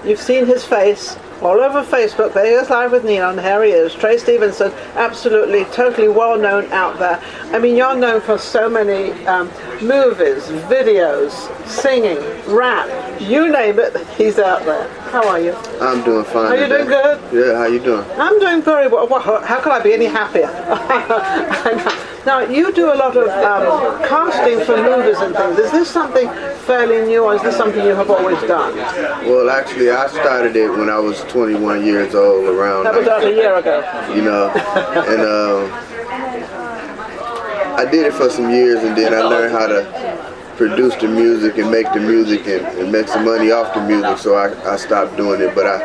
You've seen his face all over Facebook. There he is live with Ninon. Here he is, Trey Stevenson, absolutely, totally well known out there. I mean, you're known for so many movies, videos, singing, rap, you name it, he's out there. How are you? I'm doing fine. Are you doing good? Yeah, how you doing? I'm doing very well. How can I be any happier? Now, you do a lot of casting for movies and things. Is this something fairly new, or is this something you have always done? Well, actually, I started it when I was 21 years old, around. That was about a year ago. You know, and I did it for some years, and then I learned how to produce the music and make the music and make some money off the music, so I stopped doing it. But I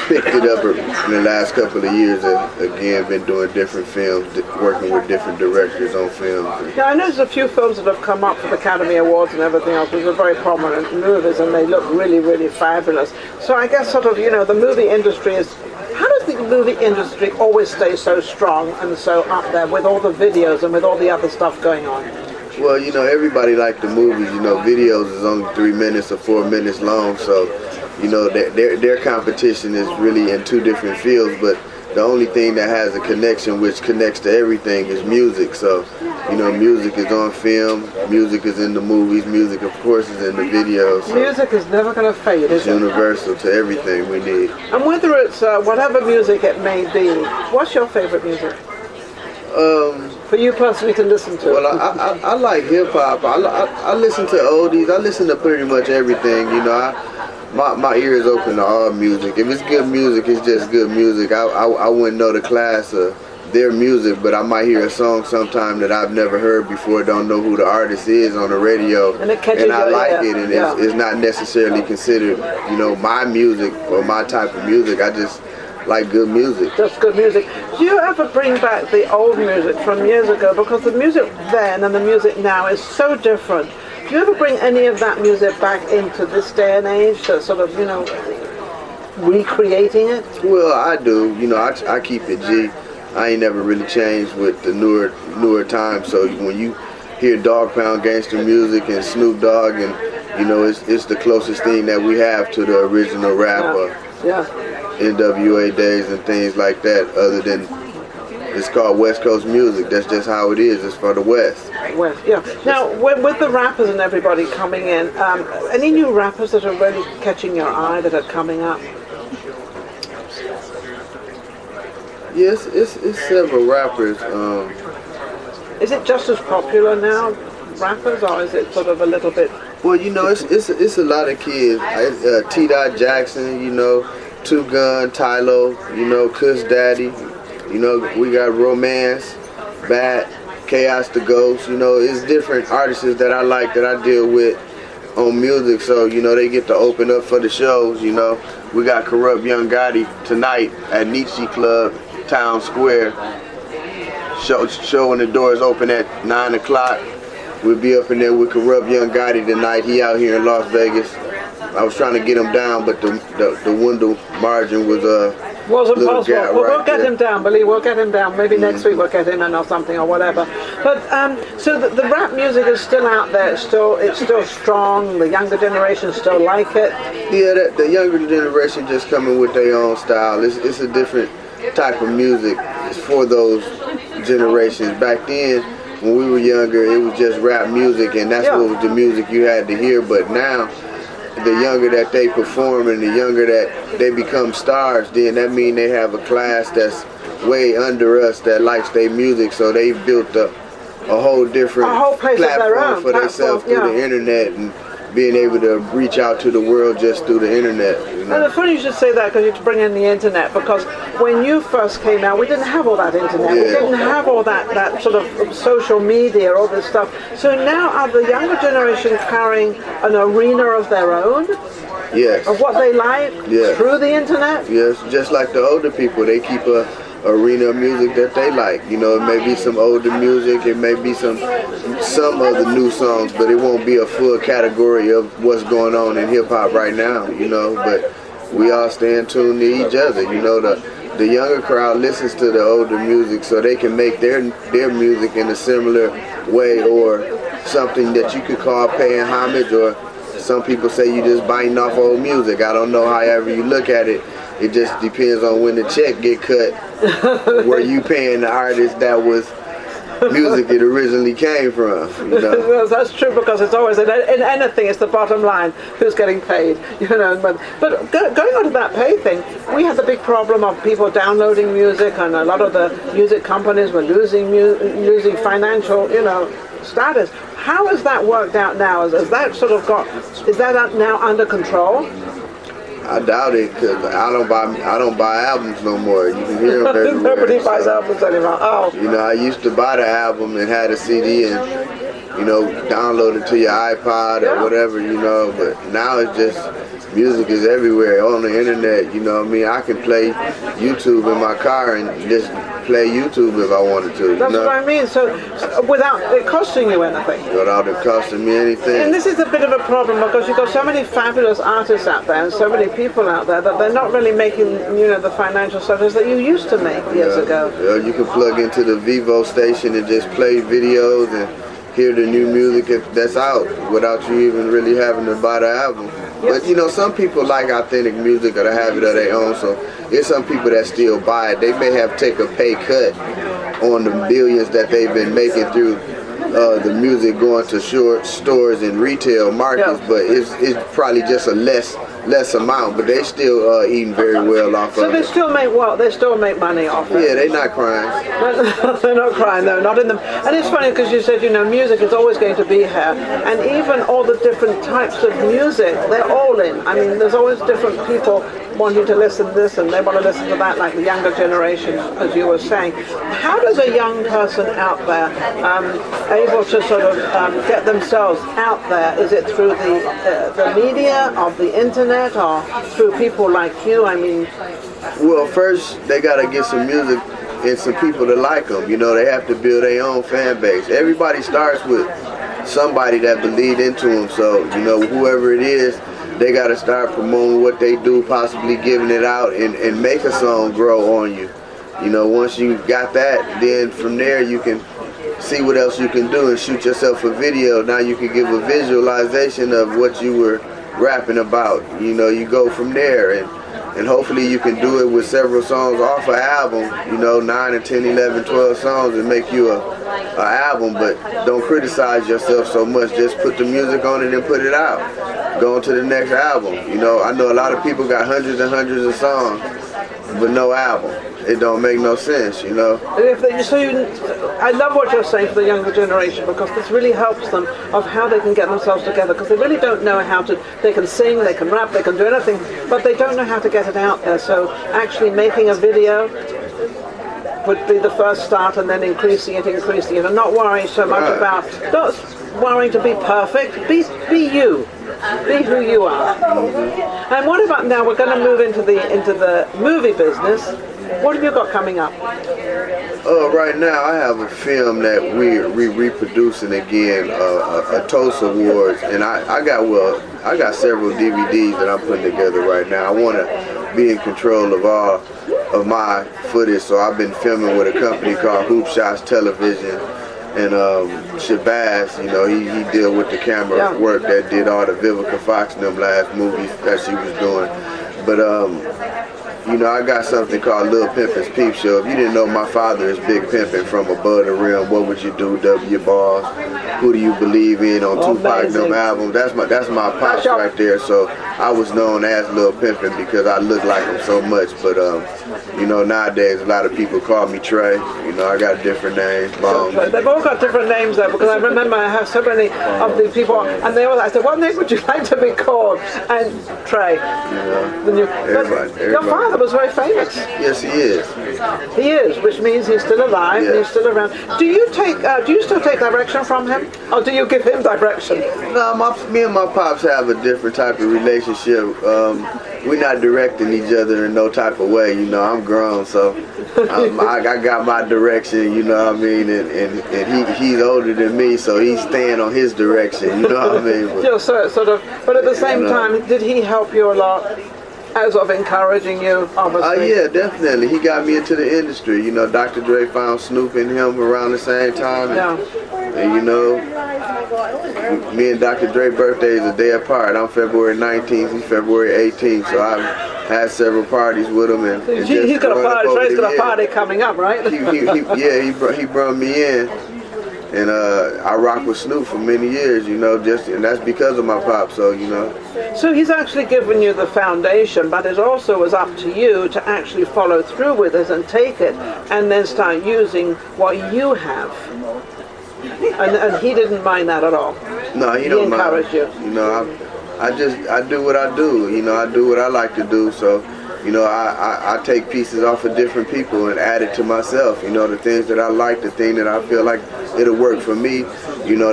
picked it up in the last couple of years, and again been doing different films, working with different directors on films. Yeah, I know there's a few films that have come up for the Academy Awards and everything else, which are very prominent movies, and they look really, really fabulous. So I guess sort of, you know, the movie industry is, how does the movie industry always stay so strong and so up there with all the videos and with all the other stuff going on? Well, you know, everybody likes the movies. You know, videos is only 3 minutes or 4 minutes long, so, you know, their competition is really in two different fields, but the only thing that has a connection, which connects to everything, is music. So, you know, music is on film, music is in the movies, music, of course, is in the videos. So music is never going to fade, is it? It's universal to everything we need. And whether it's whatever music it may be, what's your favorite music? For you personally to listen to? Well, I like hip-hop. I listen to oldies. I listen to pretty much everything, you know. My ear is open to all music. If it's good music, it's just good music. I wouldn't know the class of their music, but I might hear a song sometime that I've never heard before, don't know who the artist is on the radio, and I like it, and it's not necessarily considered, you know, my music or my type of music. I just like good music. Just good music. Do you ever bring back the old music from years ago? Because the music then and the music now is so different. Do you ever bring any of that music back into this day and age, to sort of, you know, recreating it? Well, I do. You know, I keep it G. I ain't never really changed with the newer times. So when you hear Dogg Pound gangster music and Snoop Dogg, and you know, it's the closest thing that we have to the original rap. NWA days and things like that, other than it's called West Coast music. That's just how it is. It's for the West. Yeah. Now, with the rappers and everybody coming in, any new rappers that are really catching your eye that are coming up? Yes, it's several rappers. Is it just as popular now, rappers, or is it sort of a little bit? Well, you know, it's a lot of kids. T. Jackson, you know, Two Gun, Tylo, you know, Kush Daddy, you know, we got Romance, Bat, Chaos the Ghost, you know, it's different artists that I like, that I deal with on music, so, you know, they get to open up for the shows, you know. We got Kurupt Young Gotti tonight at Nietzsche Club, Town Square. Show when the doors open at 9 o'clock. We'll be up in there with Kurupt Young Gotti tonight. He out here in Las Vegas. I was trying to get him down, but the window margin was wasn't possible. Well, we'll get him down, Billy. We'll get him down. Maybe next week we'll get him in or something or whatever. But so the rap music is still out there. It's still strong. The younger generation still like it. Yeah, the younger generation just coming with their own style. It's a different type of music. It's for those generations. Back then, when we were younger, it was just rap music, and that's what was the music you had to hear. But now, the younger that they perform and the younger that they become stars, then that means they have a class that's way under us that likes their music, so they built a whole different platform for themselves through the internet, and being able to reach out to the world just through the internet. You know? And it's funny you should say that, because you bring in the internet, because when you first came out, we didn't have all that internet. We didn't have all that sort of social media, all this stuff. So now are the younger generation carrying an arena of their own? Yes. Of what they like through the internet? Yes, just like the older people, they keep a arena of music that they like. You know, it may be some older music, it may be some of the new songs, but it won't be a full category of what's going on in hip-hop right now, you know, but we all stay in tune to each other. You know, the younger crowd listens to the older music so they can make their music in a similar way, or something that you could call paying homage, or Some people say you just biting off old music. I don't know, however you look at it. It just depends on when the check get cut, where you paying the artist that was music it originally came from. You know? That's true, because it's always in anything, it's the bottom line, who's getting paid. You know, but going on to that pay thing, we had the big problem of people downloading music, and a lot of the music companies were losing financial, you know, status. How has that worked out now? Has that sort of is that now under control? I doubt it, because I don't buy albums no more. You can hear them everywhere. Nobody buys albums anymore. Oh. You know, I used to buy the album and had a CD and, you know, download it to your iPod or whatever, you know. But now it's just, music is everywhere on the internet. You know what I mean? I can play YouTube in my car and just play YouTube if I wanted to. That's what I mean. So without it costing you anything. Without it costing me anything. And this is a bit of a problem, because you've got so many fabulous artists out there and so many people out there that they're not really making, you know, the financial success that you used to make years ago. Yeah, you can plug into the Vivo station and just play videos and hear the new music that's out without you even really having to buy the album. Yes. But you know, some people like authentic music or the habit of their own, so there's some people that still buy it. They may have taken a pay cut on the billions that they've been making through the music going to stores and retail markets, but it's probably just a less amount, but they still eating very well off of it. So they still make money off it. Yeah, they're not crying. They're not crying, though, not in them. And it's funny, because you said, you know, music is always going to be here, and even all the different types of music, they're all in. I mean, there's always different people wanting to listen to this and they want to listen to that, like the younger generation, as you were saying. How does a young person out there able to sort of get themselves out there? Is it through the media, of the internet, or through people like you? I mean, well, first they got to get some music and some people to like them. You know, they have to build their own fan base. Everybody starts with somebody that believed into them. So, you know, whoever it is, they got to start promoting what they do, possibly giving it out, and make a song grow on you. You know, once you got that, then from there you can see what else you can do and shoot yourself a video. Now you can give a visualization of what you were rapping about. You know, you go from there, and hopefully you can do it with several songs off an album, you know, 9 or 10, 11, 12 songs and make you a album. But don't criticize yourself so much. Just put the music on it and put it out. Go on to the next album. You know, I know a lot of people got hundreds and hundreds of songs, but no album. It don't make no sense, you know. I love what you're saying for the younger generation, because this really helps them of how they can get themselves together, because they really don't know how to. They can sing, they can rap, they can do anything, but they don't know how to get it out there. So actually making a video would be the first start, and then increasing it, and not worrying so much about, not worrying to be perfect. Be you. Be who you are. And what about now? We're going to move into the movie business. What have you got coming up? Right now I have a film that we're reproducing again, a Toast Awards, and I got several DVDs that I'm putting together right now. I want to be in control of all of my footage, so I've been filming with a company called Hoop Shots Television. And Shabazz, you know, he deal with the camera work that did all the Vivica Fox and them last movies that she was doing. But you know, I got something called Lil Pimpin's Peep Show. If you didn't know, my father is Big Pimpin' from Above the Rim. What Would You Do, W Balls, Who Do You Believe In on Tupac and them albums. That's my pops right there. So I was known as Lil Pimpin' because I look like him so much. But you know, nowadays a lot of people call me Trey. You know, I got different names. They've all got different names though, because I remember I have so many of the people, and they all, I said, what name would you like to be called? And Trey. Everybody. Your father was very famous. Yes, he is. He is, which means he's still alive and he's still around. Do you still take direction from him, or do you give him direction? No, me and my pops have a different type of relationship. We're not directing each other in no type of way. You know, I'm grown, so I got my direction. You know what I mean, and he's older than me, so he's staying on his direction. You know what I mean? But, sort of. But at the same time, did he help you a lot? As of encouraging you, obviously. Yeah, definitely. He got me into the industry. You know, Dr. Dre found Snoop and him around the same time. And, And you know, me and Dr. Dre's birthday is a day apart. I'm February 19th, he's February 18th, so I've had several parties with him. And He's got a party, Trey's got a party coming up, right? He brought me in. And I rock with Snoop for many years, you know, and that's because of my pop, so, you know. So he's actually given you the foundation, but it also was up to you to actually follow through with it and take it and then start using what you have. And he didn't mind that at all. No, he don't mind. He encouraged you. You know, I do what I do, you know, I do what I like to do, so. You know, I take pieces off of different people and add it to myself. You know, the things that I like, the thing that I feel like it'll work for me, you know,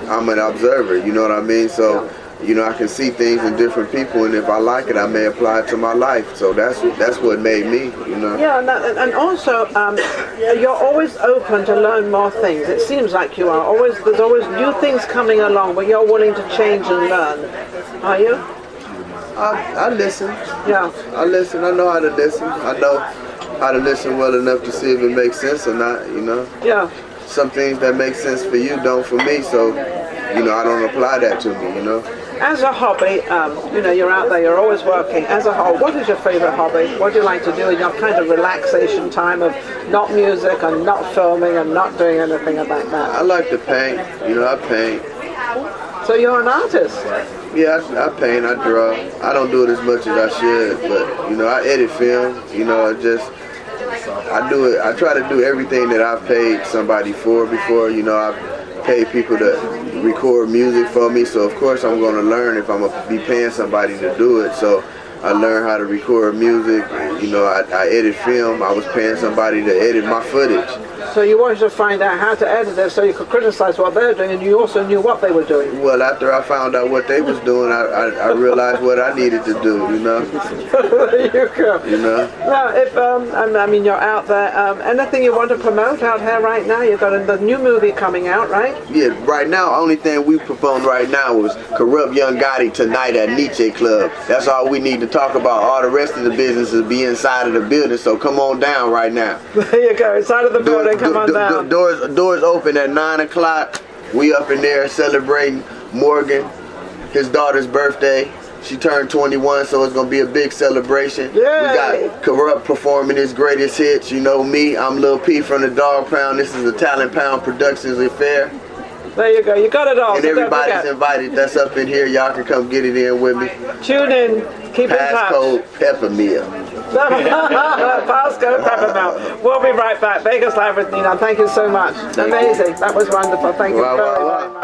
I'm an observer, you know what I mean? So, you know, I can see things in different people, and if I like it, I may apply it to my life. So that's what made me, you know. Yeah, and also, you're always open to learn more things. It seems like you are. There's always new things coming along, but you're willing to change and learn. Are you? I listen. Yeah. I listen. I know how to listen. I know how to listen well enough to see if it makes sense or not, you know. Yeah. Some things that make sense for you don't for me, so, you know, I don't apply that to me, you know. As a hobby, you know, you're out there, you're always working. As a whole, what is your favorite hobby? What do you like to do in your kind of relaxation time of not music and not filming and not doing anything like that? I like to paint. You know, I paint. So you're an artist? Yeah, I paint, I draw. I don't do it as much as I should, but, you know, I edit film. You know, I do it. I try to do everything that I've paid somebody for before. You know, I've paid people to record music for me, so of course I'm going to learn if I'm going to be paying somebody to do it. So I learned how to record music. You know, I edit film. I was paying somebody to edit my footage. So you wanted to find out how to edit it so you could criticize what they're doing, and you also knew what they were doing. Well, after I found out what they was doing, I realized what I needed to do, you know. There you go. You know. Now, if I mean, you're out there. Anything you want to promote out here right now? You've got the new movie coming out, right? Yeah, right now, only thing we performed right now was Kurupt Young Gotti tonight at Nietzsche Club. That's all we need to talk about. All the rest of the business is be inside of the building, so come on down right now. There you go, inside of the building, come on down. Doors open at 9 o'clock. We up in there celebrating Morgan, his daughter's birthday. She turned 21, so it's going to be a big celebration. Yay. We got Kurupt performing his greatest hits. You know me, I'm Lil P from the Dogg Pound. This is the Talent Pound Productions affair. There you go, you got it all. And so everybody's invited that's up in here. Y'all can come get it in with me. Tune in, keep in touch. Passcode Peppermill. Passcode Peppermill. We'll be right back. Vegas Live with Ninon. Thank you so much. Amazing. That was wonderful. Thank you very much.